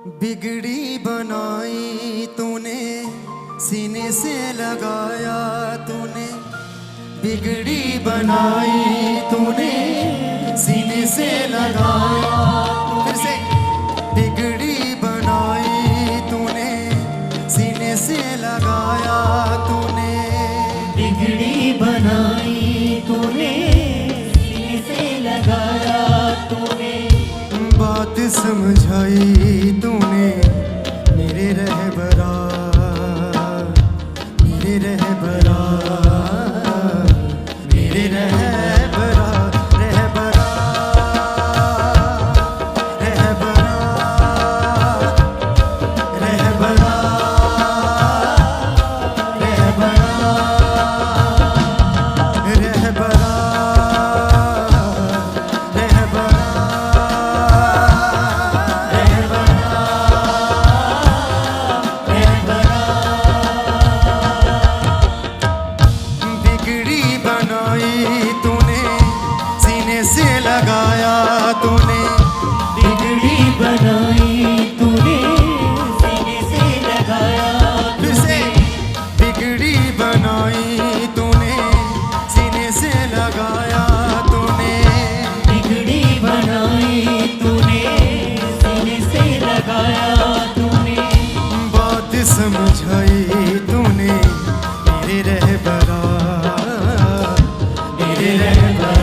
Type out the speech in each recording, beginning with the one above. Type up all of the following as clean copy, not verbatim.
बिगड़ी बनाई तूने, सीने से लगाया तूने। बिगड़ी बनाई तूने, सीने से लगाया। फिर से। बिगड़ी बनाई तूने, सीने से लगाया तूने। बिगड़ी बनाई तूने, सीने से लगाया तूने। बात समझाई तूने मेरे रहबरा, मेरे रहबरा, मेरे रहबरा, रहबरा, रहबरा, रहबरा, रहबरा, रहबरा, लगाया तूने। बिगड़ी बनाई तूने, सीने से लगाया। फिर से। बिगड़ी बनाई तूने, सीने से लगाया तूने। बिगड़ी बनाई तूने, सीने से लगाया तूने। बात समझाई तूने मेरे रहबरा, मेरे रहबरा,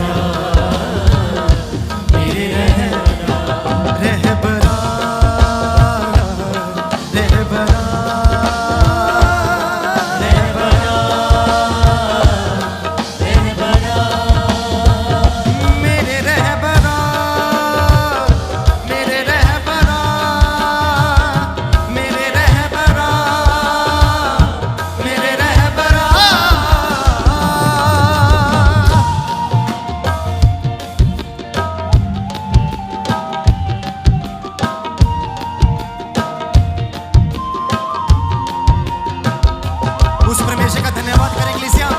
उस परमेश्वर का धन्यवाद करें इक्लेसिया,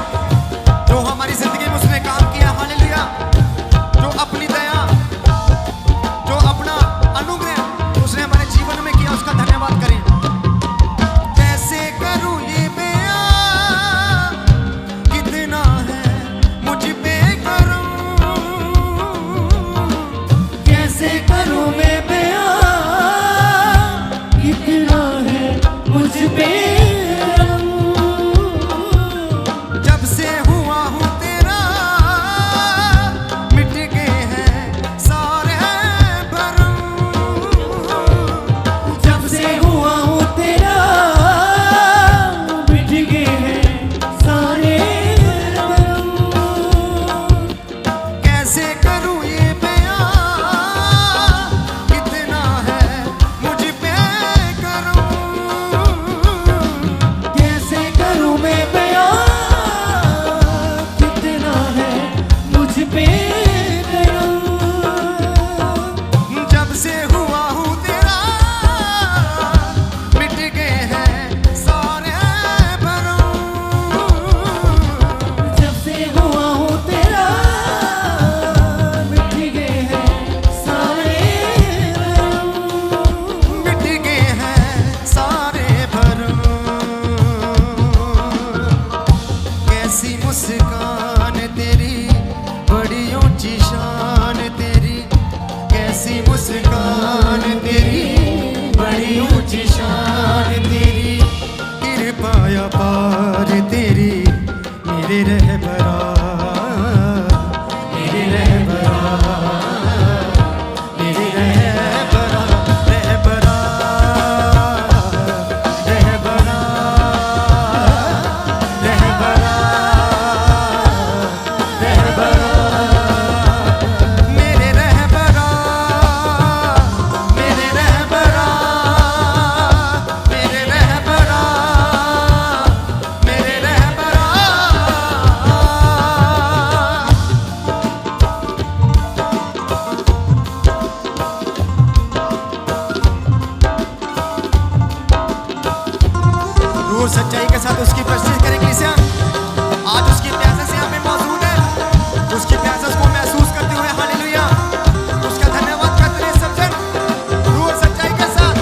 जो हमारी जिंदगी में उसने काम किया। हालेलुया। जो अपनी दया, जो अपना अनुग्रह उसने हमारे जीवन में किया, उसका धन्यवाद करें। कैसे करूं ये बयां, कितना है मुझ पे करम। कैसे करूं मैं बयां, कितना है मुझ पे। जब से हुआ हूँ तेरा, मिट गए हैं सारे भरम। जब से हुआ हूँ तेरा, मिट गए हैं सारे भरम। कैसे करूँ ये बयां, कितना है मुझ पे करम। कैसे करूं मैं बयां, कितना है मुझ पे करम। जब से हुआ हूँ तेरा, मिट गए हैं सारे भरम। जब से हुआ हूँ तेरा, मिट गए हैं सारे भरम। मिट गए हैं सारे भरम। कैसी मुस्कान तेरी, बड़ी ऊंची शान तेरी। कैसी मुस्कान तेरी, बड़ी ऊंची शान तेरी। कृपा अपार तेरी मेरे रहबरा, मेरे रहबरा, मेरे रहबरा, रहबरा, रहबरा, रहबरा, रहबरा, मेरे रहबरा, मेरे रहबरा, मेरे रहबरा, मेरे रहबरा। रूह सच्चाई के साथ उसकी प्रस्तुति करें इक्लेसिया। आज उसकी प्यासे से यहाँ पे मौजूद है, उसकी प्यासे को महसूस करते हुए हालेलुया उसका धन्यवाद करते हैं सब जन। रूह सच्चाई के साथ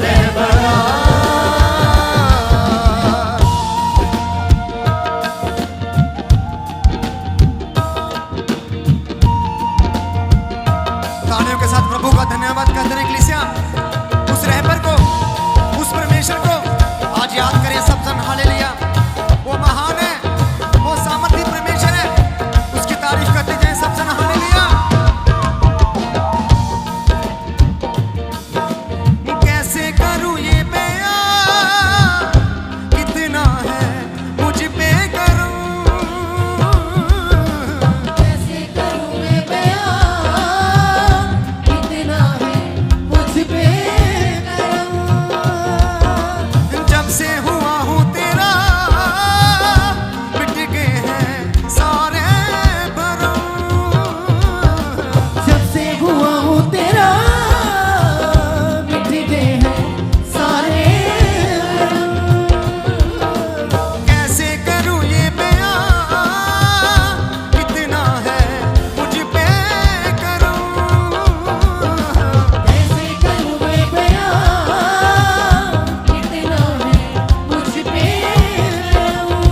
रहबरा। तालियों के साथ प्रभु का धन्यवाद करते हैं कलीसिया। उस रहबर को, उस परमेश्वर को आज याद करें सब जन। हालेलुया। वो महान है, वो सामर्थी परमेश्वर है, उसकी तारीफ करते जाएं सब जन। हालेलुया। कैसे करूं ये बयां, कितना है मुझ पे करूं। कैसे करूं मैं बयां, कितना है मुझ पे करूं। जब से हुआ हूँ तेरा, मिट गए हैं सारे भरम। जब से हुआ हूँ तेरा, मिट गए हैं सारे भरम। कैसे करूं ये बयां, कितना है मुझ पे करूं। कैसे करूं मैं बयां, कितना है मुझ पे करूं।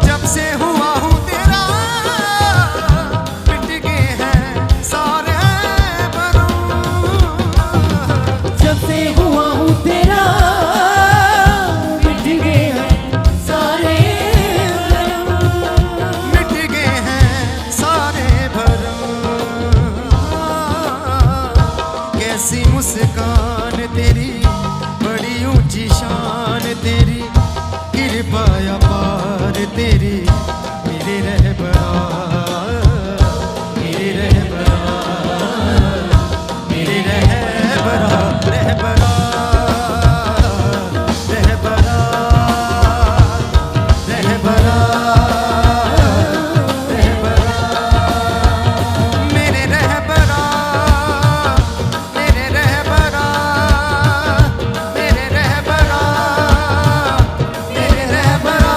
जब से हुआ हूँ तेरा, मिट गए हैं सारे भरम। जब से हुआ हूँ तेरा, मिट गए हैं सारे भरम। मिट गए हैं सारे भरम। कैसी मुस्कान तेरी, बड़ी ऊंची शान तेरी, कृपा अपार तेरी, मेरे रहबरा, मेरे रहबरा, मेरे रहबरा, रहबरा, रहबरा, रहबरा, रहबरा, मेरे रहबरा, मेरे रहबरा, मेरे रहबरा, मेरे रहबरा।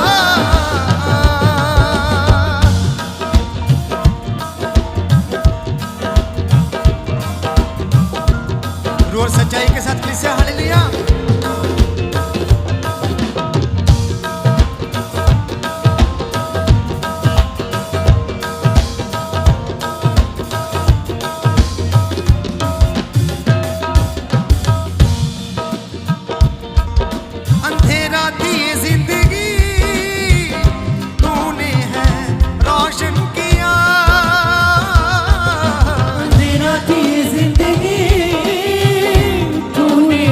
और सच्चाई के साथ कलीसिया। हालेलुया। अंधेरा थी ये जिंदगी, तूने है रोशन किया। अंधेरा थी जिंदगी, तूने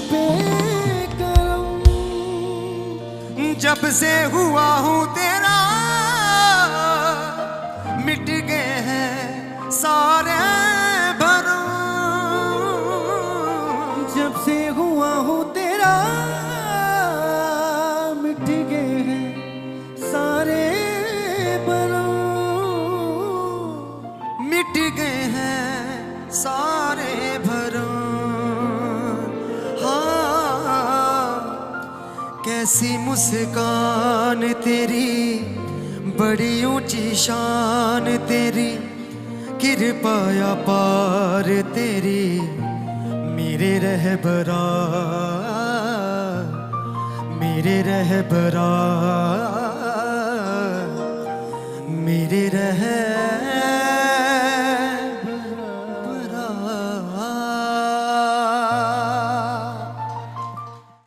पे करम, जब से हुआ हूँ तेरा मिट गए हैं सारे भरम। जब से हुआ हूँ तेरा मिट गए हैं सारे भरम, मिट गए हैं सारे भरम। हाँ, कैसी मुस्कान तेरी, बड़ी ऊंची शान तेरी, कृपया पार तेरी मेरे रहबरा, मेरे रहबरा, मेरे रह